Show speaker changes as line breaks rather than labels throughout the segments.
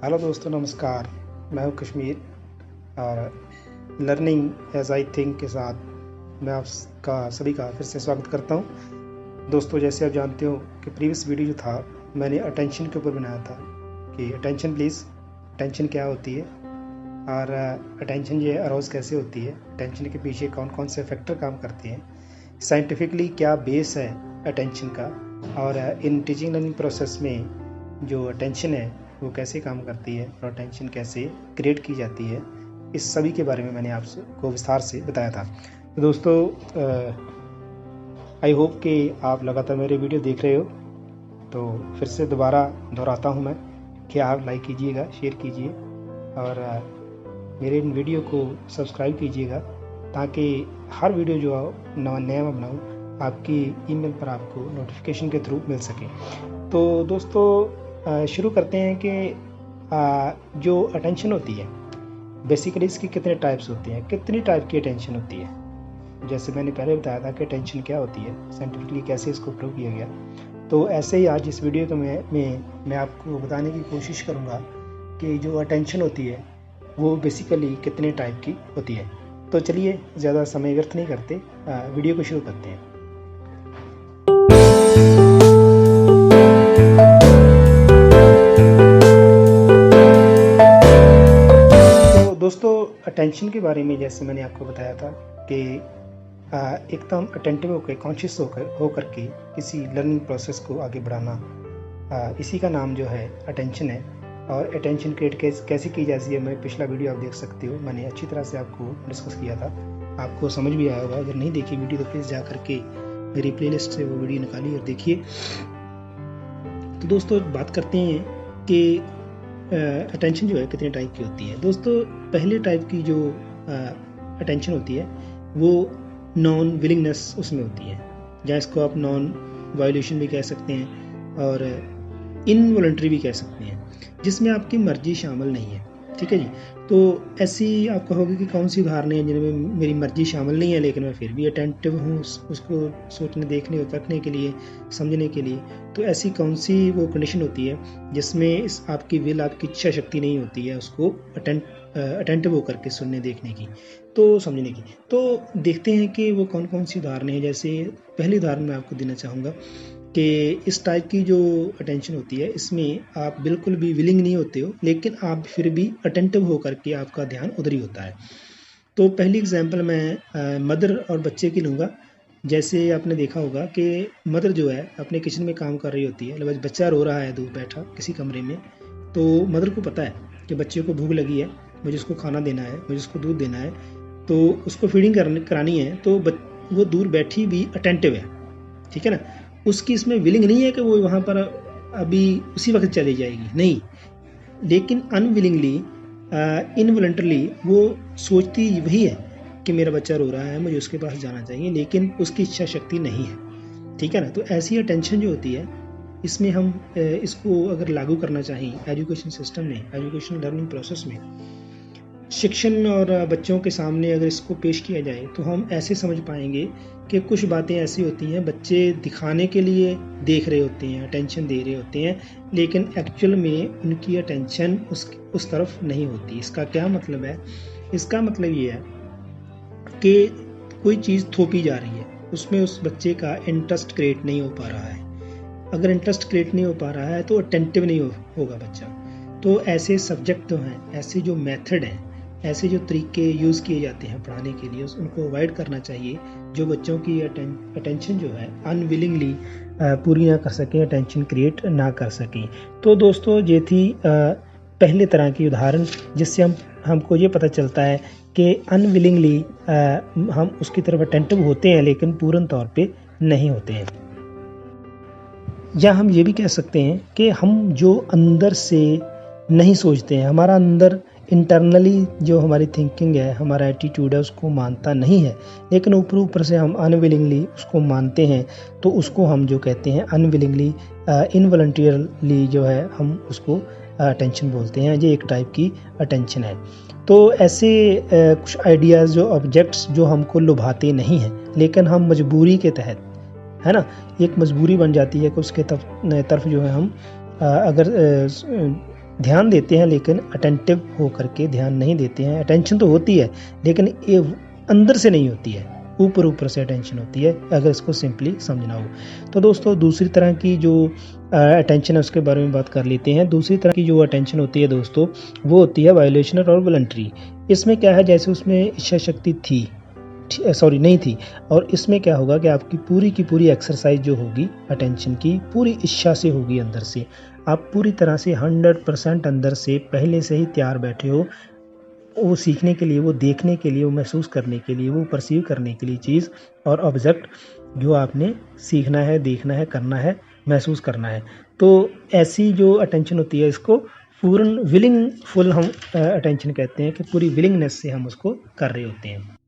Hello दोस्तों, नमस्कार। मैं हूं कश्मीर और लर्निंग एज आई थिंक के साथ मैं आपका सभी का फिर से स्वागत करता हूं। दोस्तों, जैसे आप जानते हो कि प्रीवियस वीडियो जो था मैंने अटेंशन के ऊपर बनाया था कि अटेंशन प्लीज़, अटेंशन क्या होती है और अटेंशन जो है अरोज कैसे होती है, अटेंशन के पीछे कौन कौन से फैक्टर काम करते हैं, साइंटिफिकली क्या बेस है अटेंशन का, और इन टीचिंग लर्निंग प्रोसेस में जो अटेंशन है वो कैसे काम करती है और अटेंशन कैसे क्रिएट की जाती है, इस सभी के बारे में मैंने आपको विस्तार से बताया था। तो दोस्तों, आई होप कि आप लगातार मेरे वीडियो देख रहे हो। तो फिर से दोबारा दोहराता हूँ मैं कि आप लाइक कीजिएगा, शेयर कीजिए और मेरे इन वीडियो को सब्सक्राइब कीजिएगा ताकि हर वीडियो जो नया मैं बनाऊँ आपकी ईमेल पर आपको नोटिफिकेशन के थ्रू मिल सके। तो दोस्तों, शुरू करते हैं कि जो अटेंशन होती है बेसिकली इसकी कितने टाइप्स होती हैं, कितनी टाइप की अटेंशन होती है। जैसे मैंने पहले बताया था कि अटेंशन क्या होती है, साइंटिफिकली कैसे इसको प्रूव किया गया। तो ऐसे ही आज इस वीडियो में मैं आपको बताने की कोशिश करूँगा कि जो अटेंशन होती है वो बेसिकली कितने टाइप की होती है। तो चलिए ज़्यादा समय व्यर्थ नहीं करते, वीडियो को शुरू करते हैं। दोस्तों, अटेंशन के बारे में जैसे मैंने आपको बताया था कि एकदम अटेंटिव होकर, कॉन्शियस होकर के किसी लर्निंग प्रोसेस को आगे बढ़ाना, इसी का नाम जो है अटेंशन है। और अटेंशन क्रिएट कैसे की जाती है, मैं पिछला वीडियो आप देख सकते हो, मैंने अच्छी तरह से आपको डिस्कस किया था, आपको समझ भी आया होगा। अगर नहीं देखी वीडियो तो प्लीज़ जा करके मेरी प्लेलिस्ट से वो वीडियो निकालिए और देखिए। तो दोस्तों, बात करते हैं कि अटेंशन जो है कितने टाइप की होती है। दोस्तों, पहले टाइप की जो अटेंशन होती है वो नॉन विलिंगनेस उसमें होती है, या इसको आप नॉन वायोलेशन भी कह सकते हैं और इनवॉलंटरी भी कह सकते हैं, जिसमें आपकी मर्जी शामिल नहीं है। ठीक है जी। तो ऐसी आप कहोगे कि कौन सी उदाहरणें हैं जिनमें मेरी मर्जी शामिल नहीं है लेकिन मैं फिर भी अटेंटिव हूँ उसको सोचने, देखने और परखने के लिए, समझने के लिए। तो ऐसी कौन सी वो कंडीशन होती है जिसमें इस आपकी विल, आपकी इच्छा शक्ति नहीं होती है उसको अटेंटिव होकर के सुनने, देखने की, तो समझने की। तो देखते हैं कि वो कौन कौन सी उदाहरणें हैं। जैसे पहली उदाहरण मैं आपको देना चाहूँगा कि इस टाइप की जो अटेंशन होती है इसमें आप बिल्कुल भी विलिंग नहीं होते हो लेकिन आप फिर भी अटेंटिव होकर के आपका ध्यान उधर ही होता है। तो पहली एग्जांपल मैं मदर और बच्चे की लूँगा। जैसे आपने देखा होगा कि मदर जो है अपने किचन में काम कर रही होती है, बच्चा रो रहा है दूर बैठा किसी कमरे में। तो मदर को पता है कि बच्चे को भूख लगी है, मुझे उसको खाना देना है, मुझे उसको दूध देना है, तो उसको फीडिंग करानी है। तो वो दूर बैठी भी अटेंटिव है, ठीक है ना। उसकी इसमें विलिंग नहीं है कि वो वहाँ पर अभी उसी वक्त चली जाएगी, नहीं, लेकिन अनविलिंगली, इनवॉलंटरली वो सोचती वही है कि मेरा बच्चा रो रहा है, मुझे उसके पास जाना चाहिए, लेकिन उसकी इच्छा शक्ति नहीं है। ठीक है ना। तो ऐसी अटेंशन जो होती है इसमें हम इसको अगर लागू करना चाहें एजुकेशन सिस्टम में, एजुकेशन लर्निंग प्रोसेस में, शिक्षण और बच्चों के सामने अगर इसको पेश किया जाए तो हम ऐसे समझ पाएंगे कि कुछ बातें ऐसी होती हैं बच्चे दिखाने के लिए देख रहे होते हैं, अटेंशन दे रहे होते हैं, लेकिन एक्चुअल में उनकी अटेंशन उस तरफ नहीं होती। इसका क्या मतलब है? इसका मतलब ये है कि कोई चीज़ थोपी जा रही है, उसमें उस बच्चे का इंटरेस्ट क्रिएट नहीं हो पा रहा है। अगर इंटरेस्ट क्रिएट नहीं हो पा रहा है तो अटेंटिव नहीं होगा बच्चा। तो ऐसे सब्जेक्ट जो हैं, ऐसे जो मेथड हैं, ऐसे जो तरीके यूज़ किए जाते हैं पढ़ाने के लिए, उनको अवॉइड करना चाहिए जो बच्चों की अटेंशन जो है अनविलिंगली पूरी ना कर सकें, अटेंशन क्रिएट ना कर सकें। तो दोस्तों, ये थी पहले तरह की उदाहरण जिससे हमको ये पता चलता है कि अनविलिंगली हम उसकी तरफ अटेंटिव होते हैं लेकिन पूर्ण तौर पे नहीं होते हैं। या हम ये भी कह सकते हैं कि हम जो अंदर से नहीं सोचते हैं, हमारा अंदर इंटरनली जो हमारी थिंकिंग है, हमारा एटीट्यूड है, उसको मानता नहीं है, लेकिन ऊपर से हम अनविलिंगली उसको मानते हैं, तो उसको हम जो कहते हैं अनविलिंगली, इनवॉलंटियरली जो है हम उसको अटेंशन बोलते हैं। ये एक टाइप की अटेंशन है। तो ऐसे कुछ आइडियाज़, जो ऑब्जेक्ट्स जो हमको लुभाते नहीं हैं लेकिन हम मजबूरी के तहत, है ना, एक मजबूरी बन जाती है कि उसके तरफ जो है हम अगर ध्यान देते हैं लेकिन अटेंटिव हो करके ध्यान नहीं देते हैं। अटेंशन तो होती है लेकिन ये अंदर से नहीं होती है, ऊपर ऊपर से अटेंशन होती है, अगर इसको सिंपली समझना हो। तो दोस्तों दूसरी तरह की जो अटेंशन है उसके बारे में बात कर लेते हैं। दूसरी तरह की जो अटेंशन होती है दोस्तों, वो होती है वायोलेशनल और वॉलंटरी। इसमें क्या है, जैसे उसमें इच्छा शक्ति थी, नहीं थी, और इसमें क्या होगा कि आपकी पूरी की पूरी एक्सरसाइज जो होगी अटेंशन की पूरी इच्छा से होगी, अंदर से आप पूरी तरह से 100% अंदर से पहले से ही तैयार बैठे हो वो सीखने के लिए, वो देखने के लिए, वो महसूस करने के लिए, वो परसीव करने के लिए चीज़ और ऑब्जेक्ट जो आपने सीखना है, देखना है, करना है, महसूस करना है। तो ऐसी जो अटेंशन होती है इसको पूर्ण विलिंगफुल हम अटेंशन कहते हैं, कि पूरी विलिंगनेस से हम उसको कर रहे होते हैं।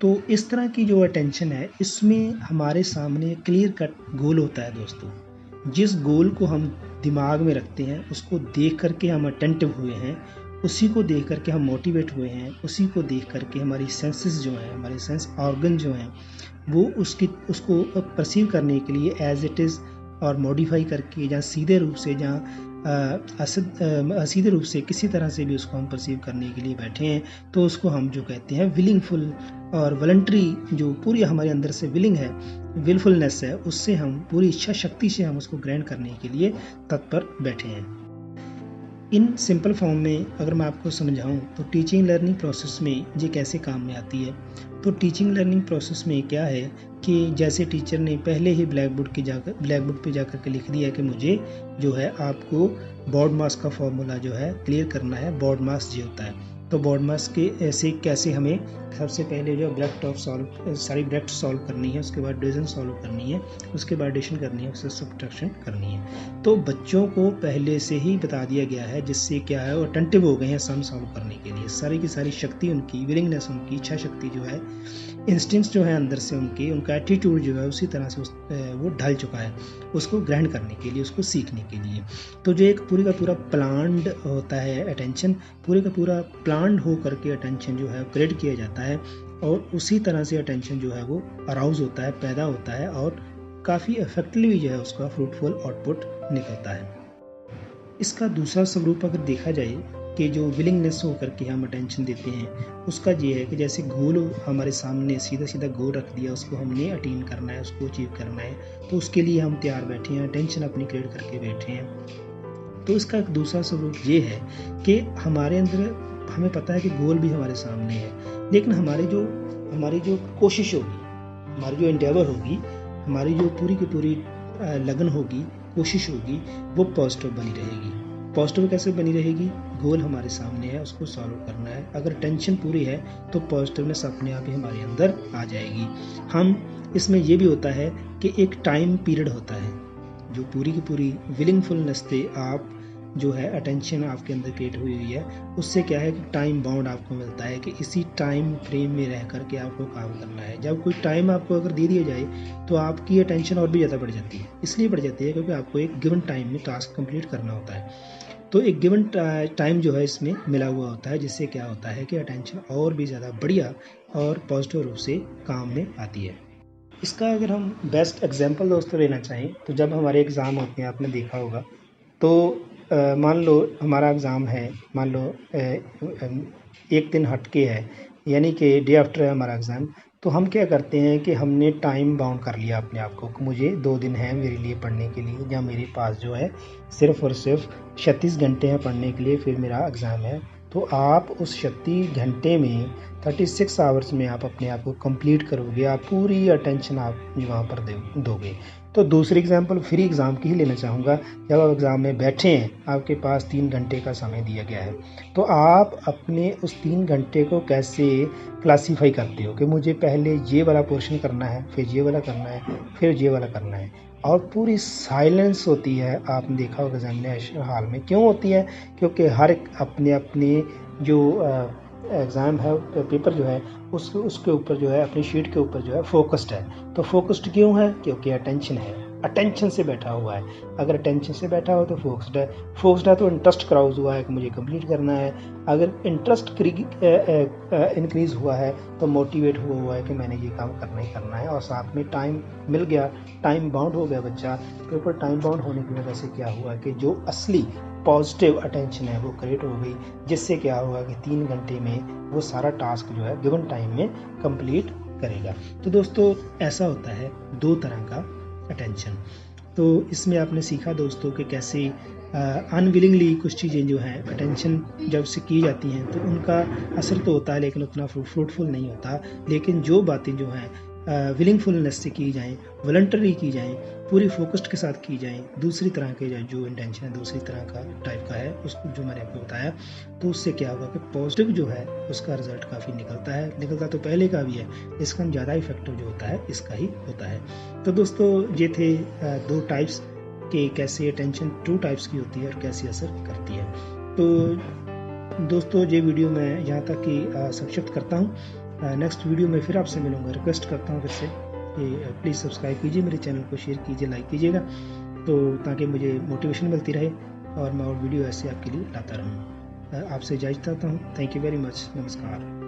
तो इस तरह की जो अटेंशन है इसमें हमारे सामने क्लियर कट गोल होता है दोस्तों। जिस गोल को हम दिमाग में रखते हैं, उसको देख करके हम अटेंटिव हुए हैं, उसी को देख करके हम मोटिवेट हुए हैं, उसी को देख करके हमारी सेंसेस जो हैं, हमारे सेंस ऑर्गन जो हैं, वो उसको परसीव करने के लिए एज इट इज़ और मॉडिफाई करके, जहाँ सीधे रूप से, जहाँ असीधे रूप से, किसी तरह से भी उसको हम परसीव करने के लिए बैठे हैं, तो उसको हम जो कहते हैं विलिंगफुल और वॉलंटरी, जो पूरी हमारे अंदर से विलिंग है, विलफुलनेस है, उससे हम पूरी इच्छा शक्ति से हम उसको ग्रहण करने के लिए तत्पर बैठे हैं। इन सिंपल फॉर्म में अगर मैं आपको समझाऊं तो टीचिंग लर्निंग प्रोसेस में ये कैसे काम में आती है। तो टीचिंग लर्निंग प्रोसेस में क्या है कि जैसे टीचर ने पहले ही ब्लैक बोर्ड पे जाकर के लिख दिया कि मुझे जो है आपको बोर्ड मास का फॉर्मूला जो है क्लियर करना है, बोर्ड मास जो होता है। तो बोर्ड मास के ऐसे कैसे हमें सबसे पहले जो सारी ब्रैकेट सॉल्व करनी है, उसके बाद डिवीजन सॉल्व करनी है, उसके बाद एडिशन करनी है, उससे सब्ट्रैक्शन करनी है। तो बच्चों को पहले से ही बता दिया गया है, जिससे क्या है वो अटेंटिव हो गए हैं सम सॉल्व करने के लिए। सारी की सारी शक्ति उनकी, विलिंगनेस उनकी, इच्छा शक्ति जो है, इंस्टिंक्ट्स जो है अंदर से उनका एटीट्यूड जो है उसी तरह से वो ढल चुका है उसको ग्रहण करने के लिए, उसको सीखने के लिए। तो जो एक पूरी का पूरा प्लान्ड होता है अटेंशन, पूरे का पूरा प्लान्ड हो करके अटेंशन जो है क्रिएट किया जाता है, और उसी तरह से अटेंशन जो है वो अराउज होता है, पैदा होता है, और काफ़ी इफेक्टिवली जो है उसका फ्रूटफुल आउटपुट निकलता है। इसका दूसरा स्वरूप अगर देखा जाए कि जो विलिंगनेस हो करके हम अटेंशन देते हैं, उसका ये है कि जैसे गोल हमारे सामने सीधा सीधा गोल रख दिया, उसको हमने अटेन करना है, उसको अचीव करना है, तो उसके लिए हम तैयार बैठे हैं, अटेंशन अपनी क्रिएट करके बैठे हैं। तो इसका एक दूसरा स्वरूप ये है कि हमारे अंदर हमें पता है कि गोल भी हमारे सामने है, लेकिन हमारी जो कोशिश होगी, हमारी जो एंडेवर होगी, हमारी जो पूरी की पूरी लगन होगी, कोशिश होगी, वो पॉजिटिव बनी रहेगी। पॉजिटिव कैसे बनी रहेगी? गोल हमारे सामने है, उसको सॉल्व करना है। अगर टेंशन पूरी है तो पॉजिटिवनेस अपने आप ही हमारे अंदर आ जाएगी। हम इसमें ये भी होता है कि एक टाइम पीरियड होता है, जो पूरी की पूरी विलिंगफुलनेस से आप जो है अटेंशन आपके अंदर क्रिएट हुई है, उससे क्या है कि टाइम बाउंड आपको मिलता है कि इसी टाइम फ्रेम में रह करके आपको काम करना है। जब कोई टाइम आपको अगर दे दिया जाए तो आपकी अटेंशन और भी ज़्यादा बढ़ जाती है। इसलिए बढ़ जाती है क्योंकि आपको एक गिवन टाइम में टास्क कंप्लीट करना होता है। तो एक गिवन टाइम जो है इसमें मिला हुआ होता है, जिससे क्या होता है कि अटेंशन और भी ज़्यादा बढ़िया और पॉजिटिव रूप से काम में आती है। इसका अगर हम बेस्ट एग्जांपल दोस्तों लेना चाहें तो जब हमारे एग्ज़ाम होते हैं, आपने देखा होगा, तो मान लो हमारा एग्ज़ाम है, मान लो एक दिन हटके है, यानी कि डे आफ्टर है हमारा एग्ज़ाम। तो हम क्या करते हैं कि हमने टाइम बाउंड कर लिया अपने आप को कि मुझे 2 दिन है मेरे लिए पढ़ने के लिए, या मेरे पास जो है सिर्फ़ और सिर्फ 36 घंटे हैं पढ़ने के लिए, फिर मेरा एग्ज़ाम है। तो आप उस 36 घंटे में 36 आवर्स में आप अपने आप को कंप्लीट करोगे, आप पूरी अटेंशन आप वहाँ पर दोगे। तो दूसरी एग्जांपल फ्री एग्ज़ाम की ही लेना चाहूँगा। जब आप एग्ज़ाम में बैठे हैं, आपके पास 3 घंटे का समय दिया गया है, तो आप अपने उस 3 घंटे को कैसे क्लासीफाई करते हो कि मुझे पहले ये वाला पोर्शन करना है, फिर ये वाला करना है, फिर ये वाला करना है। और पूरी साइलेंस होती है, आपने देखा होगा एग्जामिनेशन हॉल में। क्यों होती है? क्योंकि हर एक अपने अपने जो एग्ज़ाम है, पेपर जो है उसके ऊपर जो है, अपनी शीट के ऊपर जो है फोकस्ड है। तो फोकस्ड क्यों है? क्योंकि अटेंशन है। अटेंशन से बैठा हुआ है। अगर अटेंशन से बैठा हो तो फोकस्ड है तो इंटरेस्ट क्राउज हुआ है कि मुझे कंप्लीट करना है। अगर इंटरेस्ट इंक्रीज हुआ है तो मोटिवेट हुआ है कि मैंने ये काम करना ही करना है, और साथ में टाइम मिल गया, टाइम बाउंड हो गया बच्चा। तो ऊपर टाइम बाउंड होने की वजह से क्या हुआ कि जो असली पॉजिटिव अटेंशन है वो क्रिएट हो गई, जिससे क्या होगा कि 3 घंटे में वो सारा टास्क जो है गिवन टाइम में कंप्लीट करेगा। तो दोस्तों ऐसा होता है 2 तरह का अटेंशन। तो इसमें आपने सीखा दोस्तों कि कैसे अनविलिंगली कुछ चीज़ें जो हैं अटेंशन जब से की जाती हैं तो उनका असर तो होता है लेकिन उतना फ्रूटफुल नहीं होता। लेकिन जो बातें जो हैं विलिंगफुलनेस से की जाएं, वॉलंटरी की जाएं, पूरी फोकस्ड के साथ की जाएं, दूसरी तरह के जो इंटेंशन है दूसरी तरह का टाइप का है उसको जो मैंने आपको बताया, तो उससे क्या होगा कि पॉजिटिव जो है उसका रिजल्ट काफ़ी निकलता तो पहले का भी है, इसका ज़्यादा इफेक्टिव जो होता है इसका ही होता है। तो दोस्तों ये थे 2 टाइप्स के कैसे अटेंशन 2 टाइप्स की होती है और कैसे असर करती है। तो दोस्तों ये वीडियो मैं यहाँ तक कि संक्षिप्त करता हूँ। नेक्स्ट वीडियो में फिर आपसे मिलूंगा। रिक्वेस्ट करता हूँ फिर से कि प्लीज़ सब्सक्राइब कीजिए, मेरे चैनल को शेयर कीजिए, लाइक कीजिएगा, तो ताकि मुझे मोटिवेशन मिलती रहे और मैं और वीडियो ऐसे आपके लिए लाता रहूँ। आपसे इजाज़त चाहता हूँ। Thank you very much. नमस्कार।